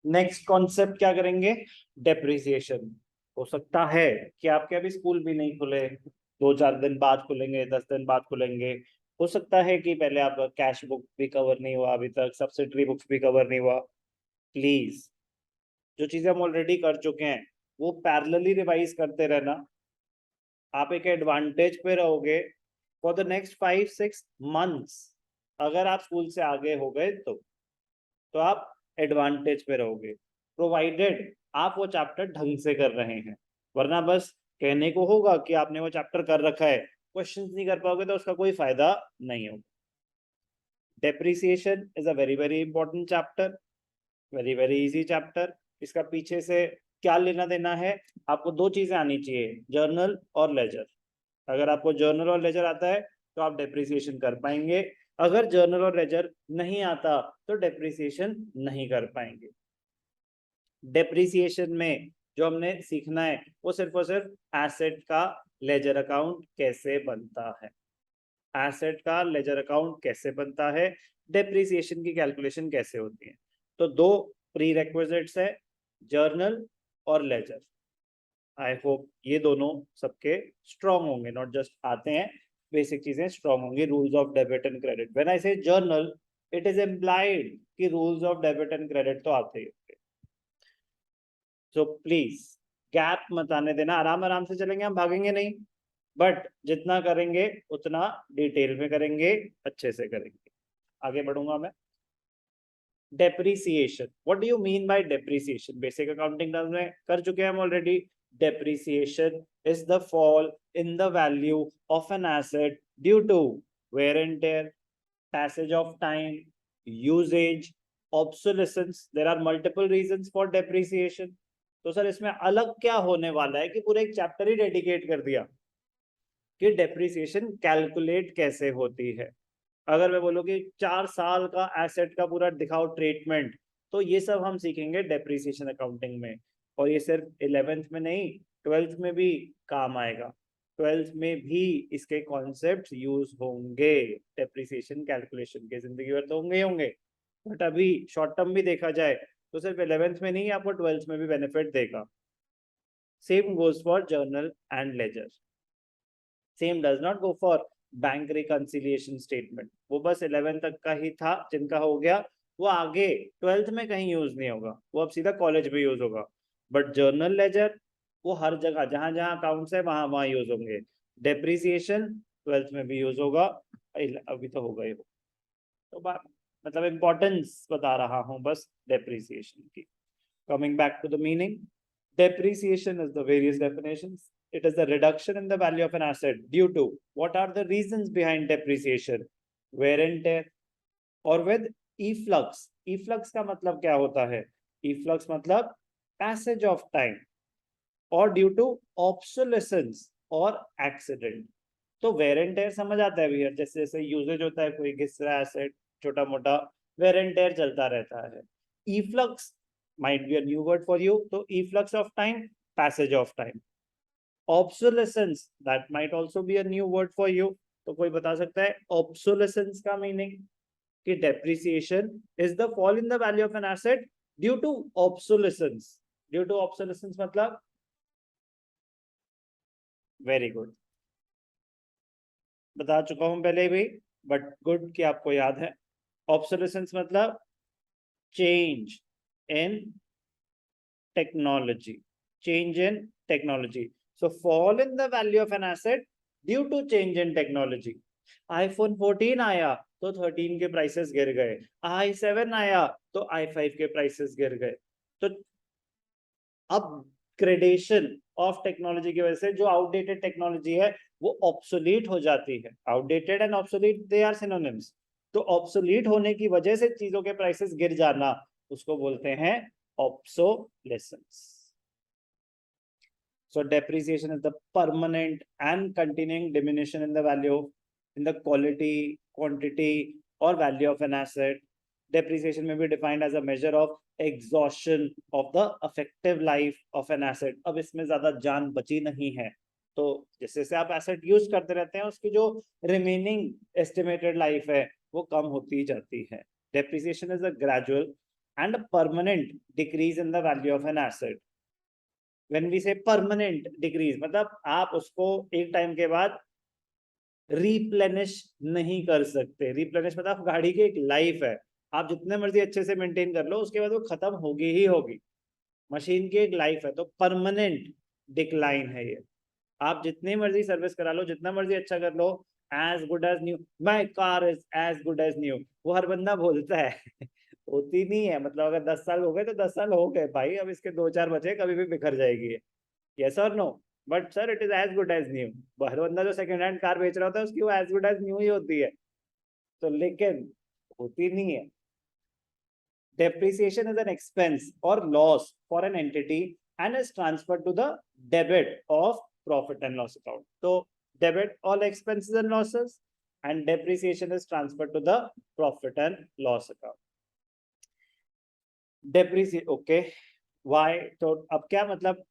Next concept क्या करेंगे, depreciation. हो सकता है कि आपके अभी स्कूल भी नहीं खुले, 2-4 दिन बाद खुलेंगे, 10 दिन बाद खुलेंगे। हो सकता है कि पहले आप कैश बुक भी कवर नहीं हुआ अभी तक, सब्सिडरी बुक्स भी कवर नहीं हुआ। प्लीज, जो चीजें हम ऑलरेडी कर चुके हैं वो पैरेलली रिवाइज करते रहना। आप एक एडवांटेज पे रहोगे फॉर द नेक्स्ट 5-6 मंथ्स। अगर आप स्कूल से आगे हो गए तो आप एडवांटेज पे रहोगे, प्रोवाइडेड आप वो चैप्टर ढंग से कर रहे हैं। वरना बस कहने को होगा कि आपने वो चैप्टर कर रखा है, क्वेश्चंस नहीं कर पाओगे तो उसका कोई फायदा नहीं होगा। Depreciation is a very very important chapter, very very easy chapter. इसका पीछे से क्या लेना देना है, आपको दो चीजें आनी चाहिए, जर्नल और लेजर। अगर आपको जर्नल और लेजर आता है तो आप डेप्रिसिएशन कर पाएंगे, अगर जर्नल और लेजर नहीं आता तो डेप्रिसिएशन नहीं कर पाएंगे। डेप्रिसिएशन में जो हमने सीखना है वो सिर्फ और सिर्फ एसेट का लेजर अकाउंट कैसे बनता है, एसेट का लेजर अकाउंट कैसे बनता है, डेप्रिसिएशन की कैलकुलेशन कैसे होती है। तो दो प्री रेक्विजिट्स है, जर्नल और लेजर। आई होप ये दोनों सबके स्ट्रॉन्ग होंगे, नॉट जस्ट आते हैं, बेसिक चीजें स्ट्रॉन्ग होंगी। Rules of debit and credit, when I से जर्नल इट इज एम्प्लाइड कि rules of debit and credit तो आते ही होंगे। सो प्लीज गैप मत आने देना, आराम आराम से चलेंगे, हम भागेंगे नहीं, बट जितना करेंगे उतना डिटेल में करेंगे, अच्छे से करेंगे। आगे बढ़ूंगा मैं। Depreciation, what do you mean by depreciation? Basic accounting terms में कर चुके हैं हम already. Depreciation is the fall in the value of an asset due to wear and tear, passage of time, usage, obsolescence. There are multiple reasons for depreciation. तो sir इसमें अलग क्या होने वाला है कि पूरा एक चैप्टर ही डेडिकेट कर दिया कि डेप्रिसिएशन कैलकुलेट कैसे होती है। अगर मैं बोलूँ कि 4 साल का एसेट का पूरा दिखाओ ट्रीटमेंट, तो ये सब हम सीखेंगे डेप्रिसिएशन अकाउंटिंग में। और ये सिर्फ 11th में नहीं, 12th में भी काम आएगा। 12th में भी इसके कॉन्सेप्ट यूज होंगे, डेप्रिसिएशन कैलकुलेशन के, जिंदगी भर तो होंगे ही होंगे। बट अभी शॉर्ट टर्म भी देखा जाए तो सिर्फ 11th में नहीं, आपको 12th में भी बेनिफिट देगा। Same goes for journal and ledger, same does not go for bank reconciliation statement. वो बस 11th तक का ही था, जिनका हो गया वो आगे 12th में कहीं यूज नहीं होगा, वो अब सीधा कॉलेज में यूज होगा। बट जर्नल लेजर वो हर जगह जहां जहां अकाउंट्स है वहां वहां यूज होंगे। डेप्रिसिएशन 12th में भी यूज होगा, अभी तो होगा ही हो। तो बात मतलब इंपॉर्टेंस बता रहा हूं बस डेप्रिसिएशन की। Coming back to the meaning, depreciation is the various definitions. It is the reduction in the value of an asset due to, what are the reasons behind depreciation? Wear and tear. और with efflux, efflux का मतलब क्या होता है? Efflux मतलब passage of time और due to obsolescence और accident। तो वेयर एंड टेयर समझ आता है भैया, जैसे जैसे यूजेज होता है, कोई घिस रहा है एसेट, छोटा मोटा वेयर एंड टेयर चलता रहता है। Efflux might be a new word for you, तो efflux of time, passage of time. Obsolescence, that might also be a new word for you, तो कोई बता सकता है obsolescence का मीनिंग? कि depreciation is the fall in the value of an asset due to obsolescence. Due to obsolescence मतलब, very good, बता चुका हूं पहले भी, बट गुड कि आपको याद है। obsolescence मतलब change in technology, change in technology. So fall in the value of an asset due to change in technology. iPhone 14 आया तो 13 के प्राइसेस गिर गए, i7 आया तो i5 के प्राइसेस गिर गए। तो अपग्रेडेशन ऑफ टेक्नोलॉजी की वजह से जो आउटडेटेड टेक्नोलॉजी है वो ऑब्सोलीट हो जाती है। Outdated and obsolete they are synonyms. तो ऑब्सोलीट होने की वजह से चीजों के प्राइसेस गिर जाना, उसको बोलते हैं obsolescence. So depreciation is the permanent and continuing diminution in the value, in the quality, quantity or value of an asset. Depreciation may be defined as a measure of exhaustion of the effective life of an asset. अब इसमें ज्यादा जान बची नहीं है, तो जैसे जैसे आप एसेट यूज करते रहते हैं उसकी जो रिमेनिंग एस्टिमेटेड लाइफ है वो कम होती जाती है। Depreciation is a gradual and a permanent decrease in the value of an asset. When we say permanent decrease, मतलब आप उसको एक टाइम के बाद रिप्लेनिश नहीं कर सकते. रिप्लेनिश मतलब गाड़ी की एक लाइफ है, आप जितने मर्जी अच्छे से मेंटेन कर लो, उसके बाद वो खत्म होगी ही होगी. मशीन की एक लाइफ है, तो परमानेंट डिक्लाइन है ये. आप जितनी मर्जी सर्विस करा लो, जितना मर्जी अच्छा कर लो, as good as new, my car is as good as new, वो हर बंदा बोलता है. होती नहीं है. मतलब अगर 10 साल हो गए तो 10 साल हो गए भाई, अब इसके 2-4 बचे, कभी भी बिखर जाएगी. यस और no? But sir it is as good as new. हर बंदा जो सेकंड हैंड कार बेच रहा होता है, उसकी वो एज गुड एज न्यू ही होती है. तो लेकिन होती नहीं है. Depreciation is an expense or loss for an entity and is transferred to the debit of profit and loss account. So debit all expenses and losses, and depreciation is transferred to the profit and loss account. Depreciate, okay. Why? तो अब क्या मतलब,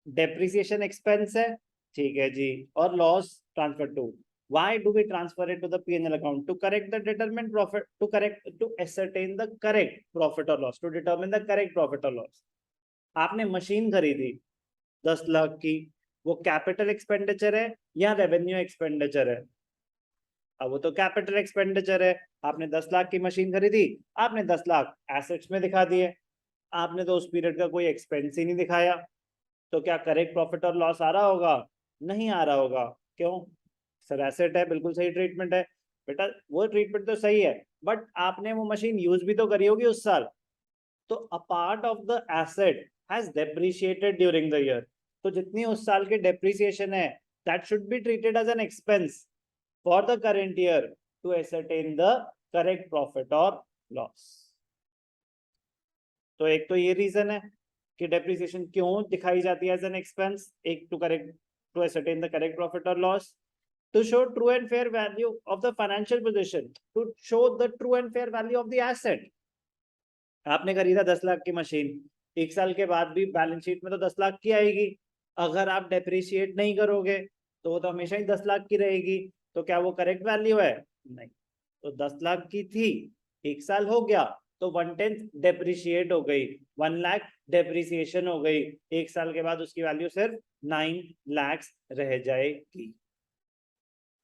depreciation expense है, ठीक है जी, और loss transfer to. Why do we transfer it to the P&L account? To correct the determined profit, to ascertain the correct profit or loss, to determine the correct profit or loss. आपने machine खरीदी 10 लाख की, वो capital expenditure है या revenue expenditure है? अब वो तो कैपिटल एक्सपेंडिचर है. आपने 10 लाख की मशीन खरीदी, आपने 10 लाख एसेट्स में दिखा दिए, आपने तो उस पीरियड का कोई एक्सपेंस ही नहीं दिखाया. तो क्या करेक्ट प्रॉफिट और लॉस आ रहा होगा? नहीं आ रहा होगा. क्यों? सर एसेट है, बिल्कुल सही ट्रीटमेंट है. बेटा वो ट्रीटमेंट तो सही है, बट आपने वो मशीन यूज भी तो करी होगी उस साल. तो a part of the asset has depreciated during the year. तो जितनी उस साल की डेप्रिसिएशन है, that should be treated as an expense for the current year to ascertain the correct profit और लॉस. तो एक तो ये रीजन है कि डेप्रिसिएशन क्यों दिखाई जाती है एज एन एक्सपेंस. एक to ascertain the correct profit or loss, to show true and fair value of the financial position, to show the true and fair value of the asset. आपने खरीदा 10 लाख की machine, एक साल के बाद भी balance sheet में तो 10 लाख की आएगी. अगर आप डेप्रिशिएट नहीं करोगे तो वो तो हमेशा ही 10 लाख की रहेगी. तो क्या वो करेक्ट वैल्यू है? नहीं. तो 10 लाख की थी, एक साल हो गया, तो 1/10 डेप्रिशिएट हो गई, 1 लाख डेप्रिसिएशन हो गई. एक साल के बाद उसकी वैल्यू सिर्फ 9 लाख रह जाएगी.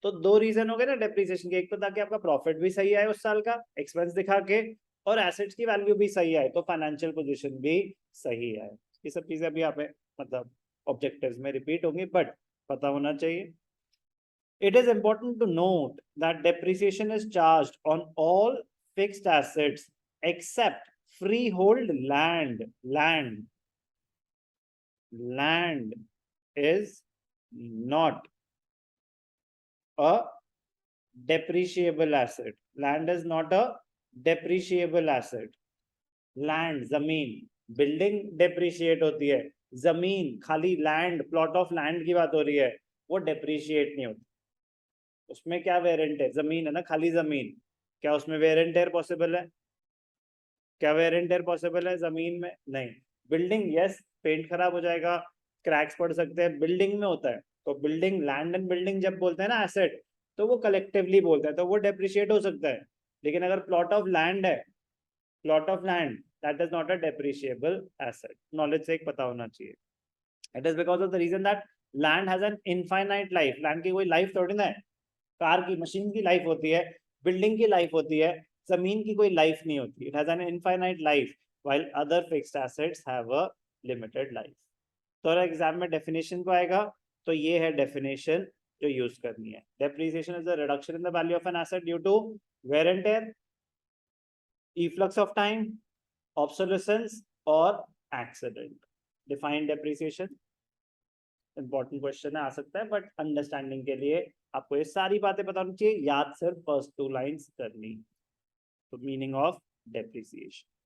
तो दो रीजन हो गए ना डेप्रिसिएशन के. एक तो ताकि आपका प्रॉफिट भी सही आए उस साल का एक्सपेंस दिखा के, और एसेट्स की वैल्यू भी सही आए, तो फाइनेंशियल पोजीशन भी सही आए. ये सब चीजें अभी आप मतलब ऑब्जेक्टिव्स में रिपीट होंगी, बट पता होना चाहिए. It is important to note that depreciation is charged on all fixed assets except freehold land. Land is not a depreciable asset. Land is not a depreciable asset. Land, जमीन, building depreciate होती है. जमीन, खाली land, plot of land की बात हो रही है, वो डेप्रिशिएट नहीं होती. उसमें क्या वेयर एंड टेयर? जमीन है ना, खाली जमीन, क्या उसमें वेयर एंड टेयर पॉसिबल है? क्या वेयर एंड टेयर पॉसिबल है जमीन में? नहीं. बिल्डिंग, यस, पेंट खराब हो जाएगा, क्रैक्स पड़ सकते हैं, बिल्डिंग में होता है. तो बिल्डिंग, लैंड एंड बिल्डिंग जब बोलते हैं ना एसेट, तो वो कलेक्टिवली बोलते हैं, तो वो डेप्रिशिएट हो सकता है. लेकिन अगर प्लॉट ऑफ लैंड है, plot of land, that is not a depreciable asset. Knowledge से एक पता होना चाहिए. It is because of the reason that land has an infinite life. Land की कोई लाइफ थोड़ी ना है. कार की, मशीन की लाइफ होती है, बिल्डिंग की लाइफ होती है, जमीन की कोई लाइफ नहीं होती. It has an infinite life while other fixed assets have a limited life. तो एग्जाम में डेफिनेशन को आएगा, तो ये है डेफिनेशन जो यूज करनी है. Depreciation is the reduction in the value of an asset due to wear and tear, efflux of time, obsolescence और accident. Define depreciation. Important question है, आ सकता है, बट अंडरस्टैंडिंग के लिए आपको ये सारी बातें पता होनी चाहिए. याद सिर्फ फर्स्ट 2 लाइंस करनी. तो मीनिंग ऑफ डेप्रिसिएशन.